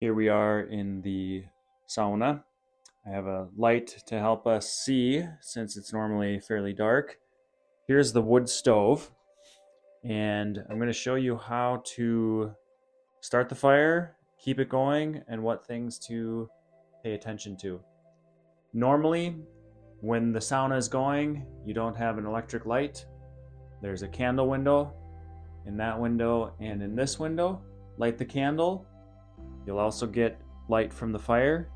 Here we are in the sauna. I have a light to help us see since it's normally fairly dark. Here's the wood stove, and I'm going to show you how to start the fire, keep it going, and what things to pay attention to. Normally, when the sauna is going, you don't have an electric light. There's a candle window. In that window and in this window, light the candle. You'll also get light from the fire,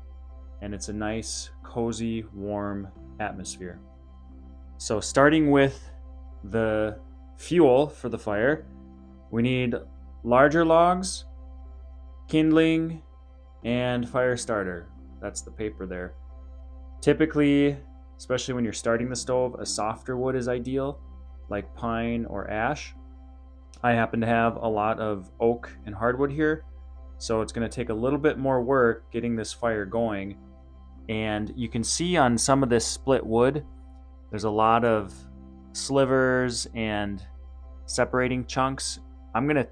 and it's a nice, cozy, warm atmosphere. So starting with the fuel for the fire, we need larger logs, kindling, and fire starter. That's the paper there. Typically, especially when you're starting the stove, a softer wood is ideal, like pine or ash. I happen to have a lot of oak and hardwood here, so it's going to take a little bit more work getting this fire going. And you can see on some of this split wood, there's a lot of slivers and separating chunks. I'm going to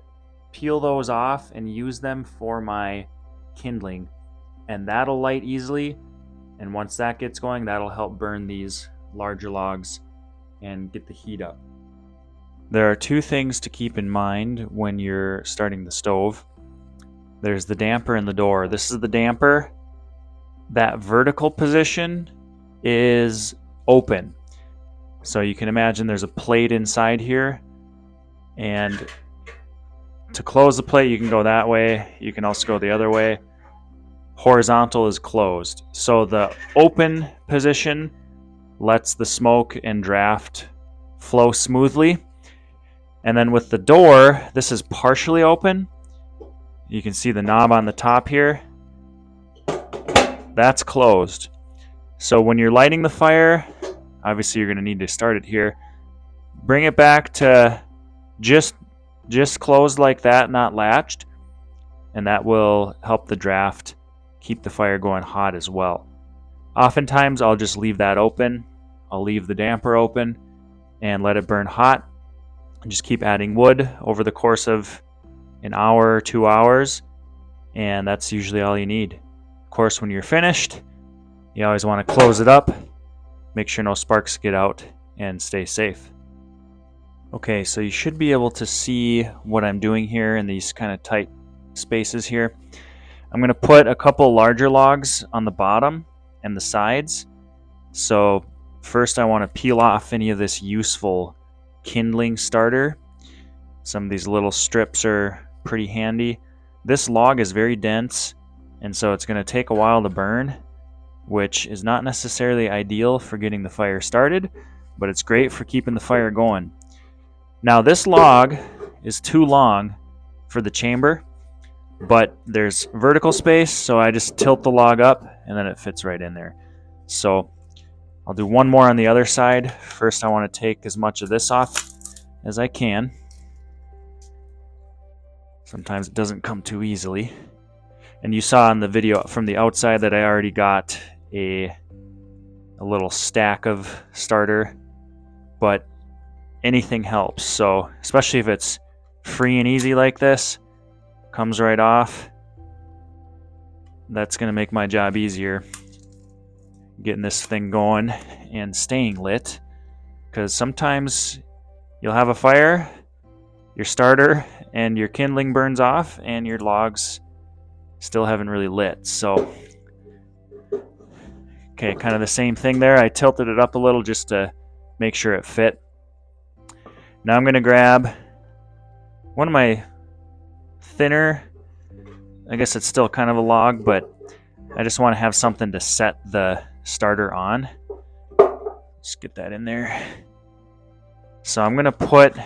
peel those off and use them for my kindling, and that'll light easily. And once that gets going, that'll help burn these larger logs and get the heat up. There are two things to keep in mind when you're starting the stove. There's the damper and the door. This is the damper. That vertical position is open. So you can imagine there's a plate inside here. And to close the plate, you can go that way. You can also go the other way. Horizontal is closed. So the open position lets the smoke and draft flow smoothly. And then with the door, this is partially open. You can see the knob on the top here. That's closed. So when you're lighting the fire, obviously you're going to need to start it here. Bring it back to just closed like that, not latched. And that will help the draft keep the fire going hot as well. Oftentimes I'll just leave that open. I'll leave the damper open and let it burn hot. And just keep adding wood over the course of an hour or 2 hours, and that's usually all you need. Of course, when you're finished, you always want to close it up, make sure no sparks get out, and stay safe. Okay, so you should be able to see what I'm doing here in these kind of tight spaces here. I'm going to put a couple larger logs on the bottom and the sides. So first I want to peel off any of this useful kindling starter. Some of these little strips are pretty handy. This log is very dense, and so it's going to take a while to burn, which is not necessarily ideal for getting the fire started, but it's great for keeping the fire going. Now this log is too long for the chamber, but there's vertical space, so I just tilt the log up and then it fits right in there. So I'll do one more on the other side. First I want to take as much of this off as I can. Sometimes it doesn't come too easily. And you saw in the video from the outside that I already got a little stack of starter, but anything helps. So especially if it's free and easy like this, comes right off, that's going to make my job easier getting this thing going and staying lit, because sometimes you'll have a fire, your starter and your kindling burns off and your logs still haven't really lit. So okay, kind of the same thing there. I tilted it up a little just to make sure it fit. Now I'm going to grab one of my thinner, I guess it's still kind of a log, but I just want to have something to set the starter on. Just get that in there. So I'm going to put a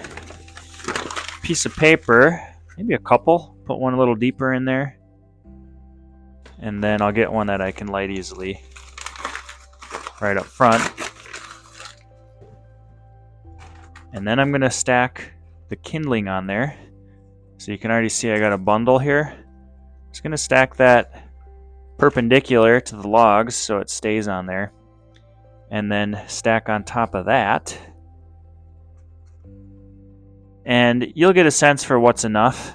piece of paper, maybe a couple, put one a little deeper in there, and then I'll get one that I can light easily right up front. And then I'm going to stack the kindling on there. So you can already see I got a bundle here. Just going to stack that perpendicular to the logs so it stays on there. And then stack on top of that. And you'll get a sense for what's enough.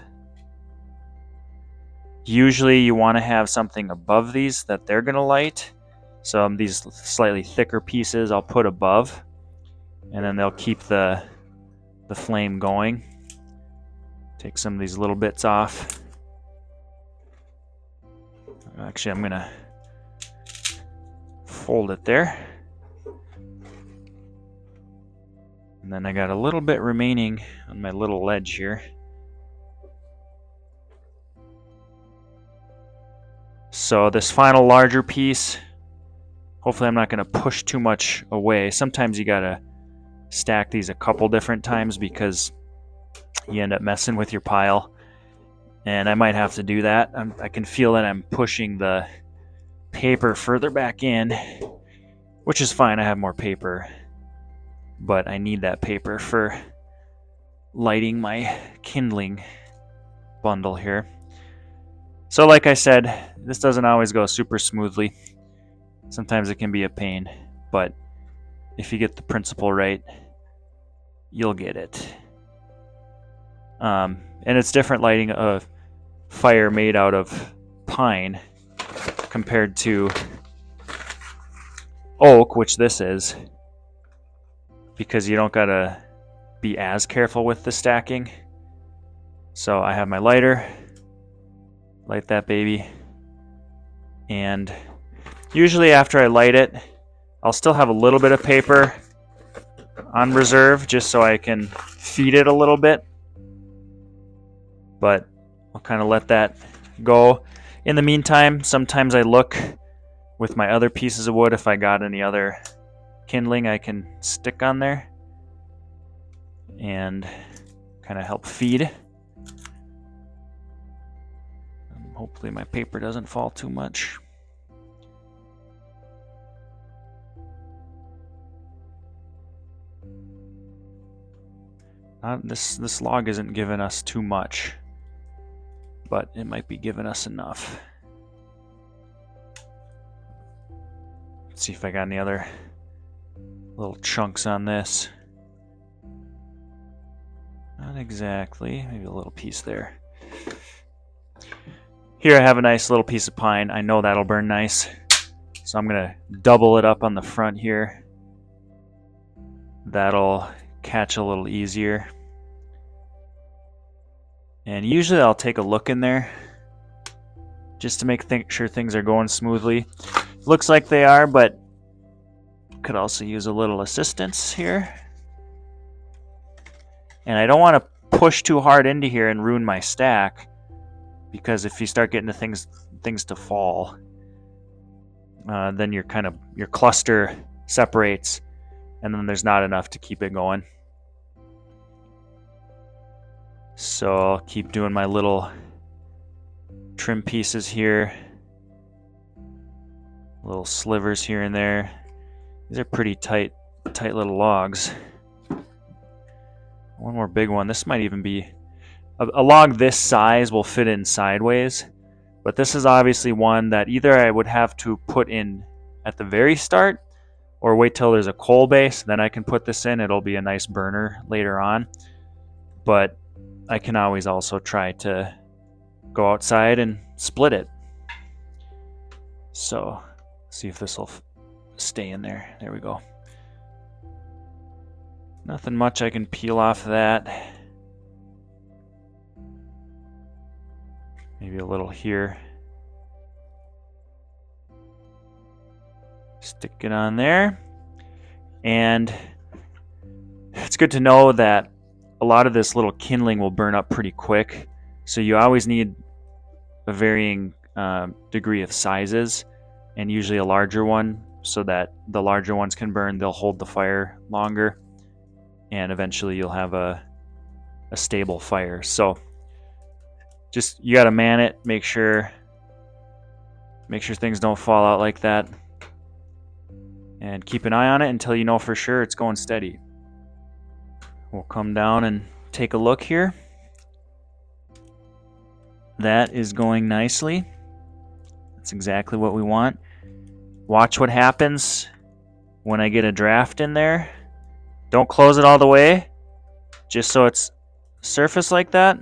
Usually you want to have something above these that they're going to light. So these slightly thicker pieces I'll put above, and then they'll keep the flame going. Take some of these little bits off. Actually, I'm going to fold it there. And then I got a little bit remaining on my little ledge here. So this final larger piece, hopefully I'm not going to push too much away. Sometimes you got to stack these a couple different times because you end up messing with your pile. And I might have to do that. I can feel that I'm pushing the paper further back in, which is fine. I have more paper, but I need that paper for lighting my kindling bundle here. So like I said, this doesn't always go super smoothly. Sometimes it can be a pain, but if you get the principle right, you'll get it. And it's different lighting a fire made out of pine compared to oak, which this is, because you don't gotta be as careful with the stacking. So I have my lighter, light that baby, and usually after I light it, I'll still have a little bit of paper on reserve just so I can feed it a little bit, but I'll kind of let that go. In the meantime, sometimes I look with my other pieces of wood if I got any other kindling I can stick on there and kind of help feed. Hopefully my paper doesn't fall too much. This log isn't giving us too much, but it might be giving us enough. Let's see if I got any other little chunks on this. Not exactly, maybe a little piece there. Here I have a nice little piece of pine. I know that'll burn nice, so I'm gonna double it up on the front here. that'll catch a little easier. And usually I'll take a look in there just to make sure things are going smoothly. Looks like they are, but could also use a little assistance here. And I don't want to push too hard into here and ruin my stack, because if you start getting the things to fall, then your cluster separates, and then there's not enough to keep it going. So I'll keep doing my little trim pieces here, little slivers here and there. These are pretty tight little logs. One more big one. This might even be a log this size will fit in sideways, but this is obviously one that either I would have to put in at the very start or wait till there's a coal base, then I can put this in. It'll be a nice burner later on, but I can always also try to go outside and split it. So see if this will stay in there. There we go. Nothing much I can peel off that. Maybe a little here. Stick it on there. And it's good to know that a lot of this little kindling will burn up pretty quick. So you always need a varying degree of sizes, and usually a larger one, so that the larger ones can burn. They'll hold the fire longer, and eventually you'll have a stable fire. So just, you got to man it, make sure things don't fall out like that, and keep an eye on it until you know for sure it's going steady. We'll come down and take a look here. That is going nicely. That's exactly what we want. Watch what happens when I get a draft in there. Don't close it all the way, just so it's surface like that.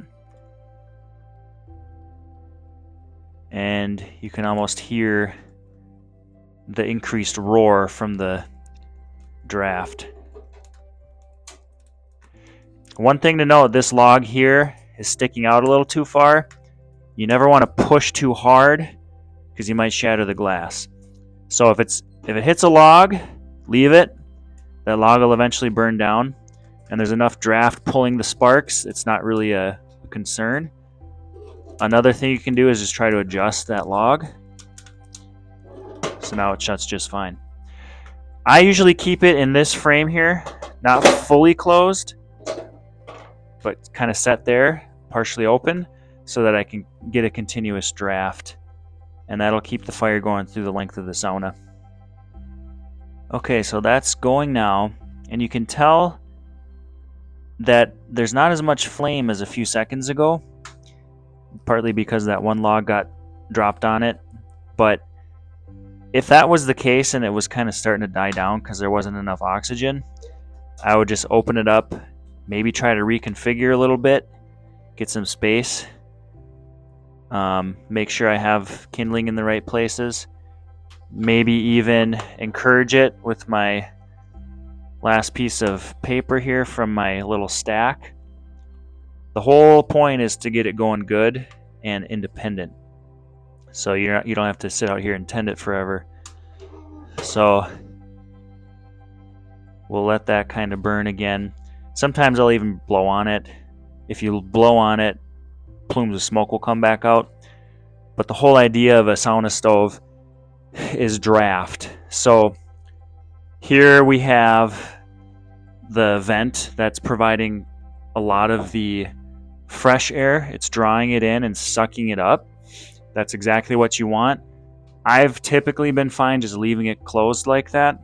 And you can almost hear the increased roar from the draft. One thing to note, this log here is sticking out a little too far. You never want to push too hard, because you might shatter the glass. So if it hits a log, leave it. That log will eventually burn down, and there's enough draft pulling the sparks, it's not really a concern. Another thing you can do is just try to adjust that log. So now it shuts just fine. I usually keep it in this frame here, not fully closed, but kind of set there, partially open, so that I can get a continuous draft, and that'll keep the fire going through the length of the sauna. Okay, so that's going now, and you can tell that there's not as much flame as a few seconds ago, partly because that one log got dropped on it. But if that was the case and it was kind of starting to die down because there wasn't enough oxygen, I would just open it up, maybe try to reconfigure a little bit, get some space, make sure I have kindling in the right places, maybe even encourage it with my last piece of paper here from my little stack. The whole point is to get it going good and independent, so you don't have to sit out here and tend it forever. So we'll let that kind of burn again. Sometimes I'll even blow on it. If you blow on it, plumes of smoke will come back out. But the whole idea of a sauna stove is draft. So here we have the vent that's providing a lot of the fresh air. It's drawing it in and sucking it up. That's exactly what you want. I've typically been fine just leaving it closed like that,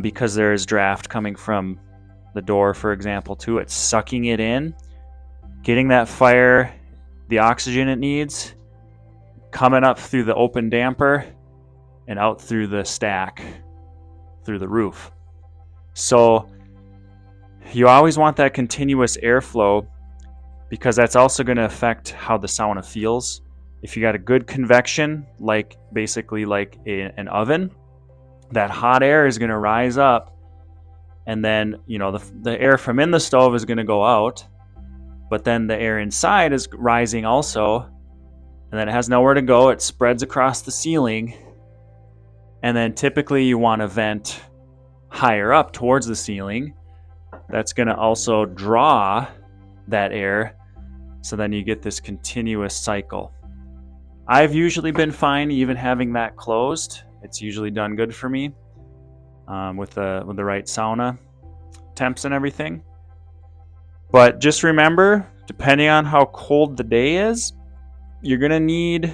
because there is draft coming from the door, for example, too. It's sucking it in, getting that fire the oxygen it needs, coming up through the open damper and out through the stack, through the roof. So you always want that continuous airflow, because that's also going to affect how the sauna feels. If you got a good convection, basically like an oven, that hot air is going to rise up and then the air from in the stove is going to go out, but then the air inside is rising also, and then it has nowhere to go. It spreads across the ceiling, and then typically you want to vent higher up towards the ceiling. That's going to also draw that air, so then you get this continuous cycle. I've usually been fine even having that closed. It's usually done good for me with the right sauna temps and everything. But just remember, depending on how cold the day is, you're going to need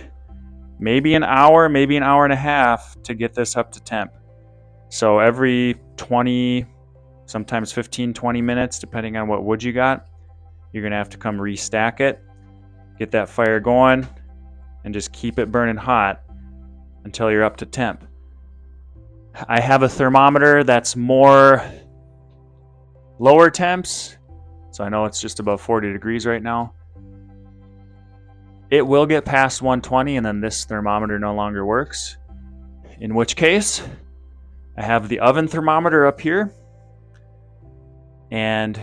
maybe an hour, maybe an hour and a half to get this up to temp. So every 20, sometimes 15, 20 minutes, depending on what wood you got, you're going to have to come restack it, get that fire going, and just keep it burning hot until you're up to temp. I have a thermometer that's more lower temps, so I know it's just above 40 degrees right now. It will get past 120 and then this thermometer no longer works, in which case I have the oven thermometer up here, and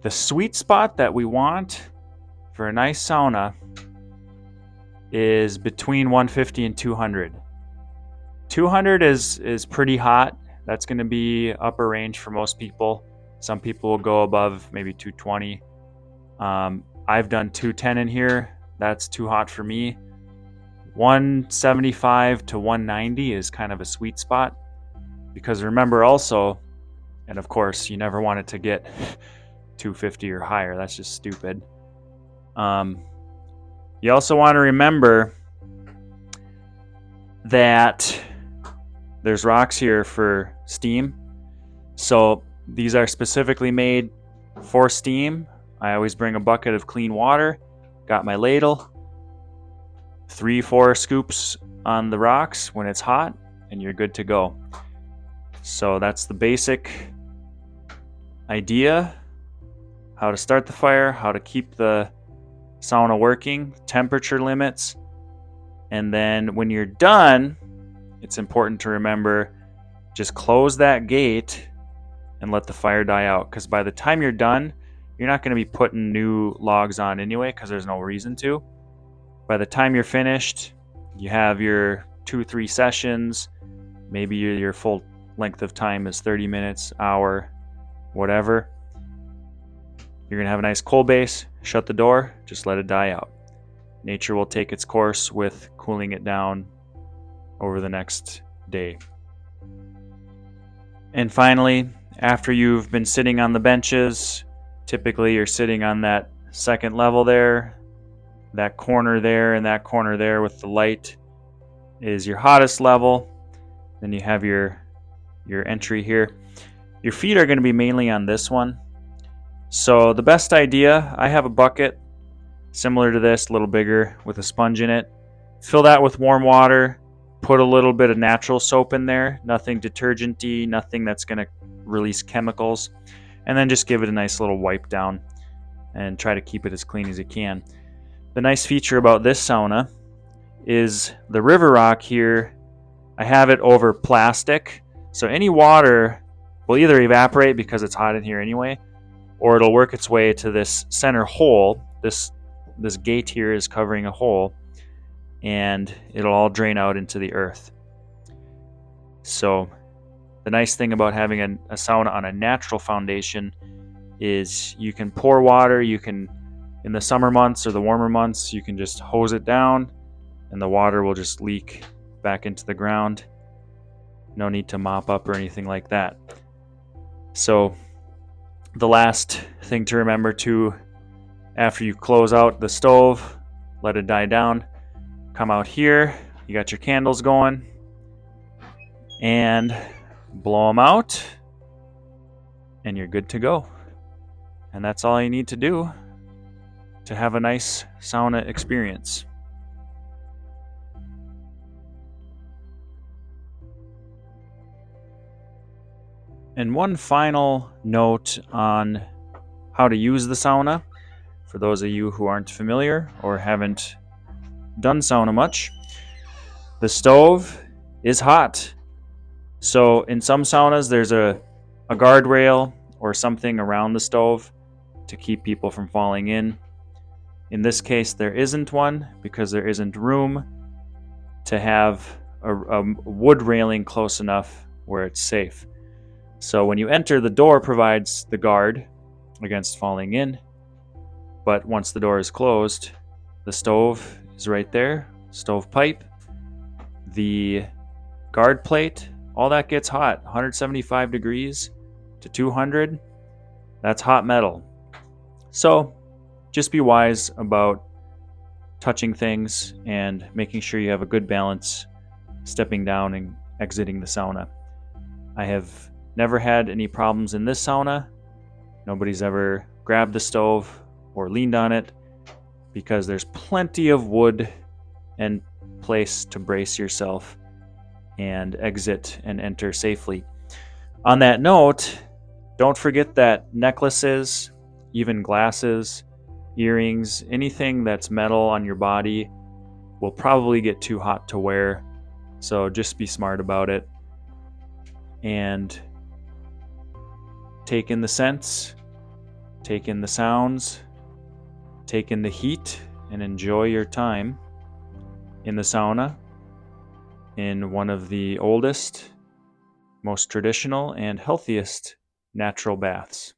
the sweet spot that we want for a nice sauna is between 150 and 200. 200 is pretty hot. That's going to be upper range for most people. Some people will go above maybe 220. I've done 210 in here. That's too hot for me. 175 to 190 is kind of a sweet spot, because remember also, and of course you never want it to get 250 or higher. That's just stupid. You also want to remember that there's rocks here for steam. So these are specifically made for steam. I always bring a bucket of clean water, got my ladle, 3-4 scoops on the rocks when it's hot, and you're good to go. So that's the basic idea: how to start the fire, how to keep the sauna working, temperature limits, and then when you're done, it's important to remember, just close that gate and let the fire die out, because by the time you're done, you're not going to be putting new logs on anyway, because there's no reason to. By the time you're finished, you have your 2-3 sessions, maybe your full length of time is 30 minutes, hour, whatever. You're going to have a nice cold base, shut the door, just let it die out. Nature will take its course with cooling it down over the next day. And finally, after you've been sitting on the benches, typically you're sitting on that second level there, that corner there, and that corner there with the light is your hottest level. Then you have your entry here. Your feet are going to be mainly on this one. So the best idea, I have a bucket similar to this, a little bigger, with a sponge in it. Fill that with warm water, put a little bit of natural soap in there, nothing detergent-y, nothing that's going to release chemicals, and then just give it a nice little wipe down and try to keep it as clean as you can. The nice feature about this sauna is the river rock here. I have it over plastic, so any water will either evaporate because it's hot in here anyway, or it'll work its way to this center hole. This gate here is covering a hole, and it'll all drain out into the earth. So the nice thing about having a sauna on a natural foundation is you can pour water, you can, in the summer months or the warmer months, you can just hose it down and the water will just leak back into the ground. No need to mop up or anything like that. So the last thing to remember too, after you close out the stove, let it die down, come out here, you got your candles going, and blow them out, and you're good to go. And that's all you need to do to have a nice sauna experience. And one final note on how to use the sauna, for those of you who aren't familiar or haven't done sauna much. The stove is hot. So in some saunas, there's a a guardrail or something around the stove to keep people from falling in. In this case, there isn't one because there isn't room to have a wood railing close enough where it's safe. So when you enter, the door provides the guard against falling in. But once the door is closed, the stove is right there, stove pipe, the guard plate, all that gets hot, 175 degrees to 200. That's hot metal. So just be wise about touching things and making sure you have a good balance stepping down and exiting the sauna. I have never had any problems in this sauna. Nobody's ever grabbed the stove or leaned on it because there's plenty of wood and place to brace yourself and exit and enter safely. On that note, don't forget that necklaces, even glasses, earrings, anything that's metal on your body will probably get too hot to wear. So just be smart about it and take in the scents, take in the sounds, take in the heat, and enjoy your time in the sauna in one of the oldest, most traditional, and healthiest natural baths.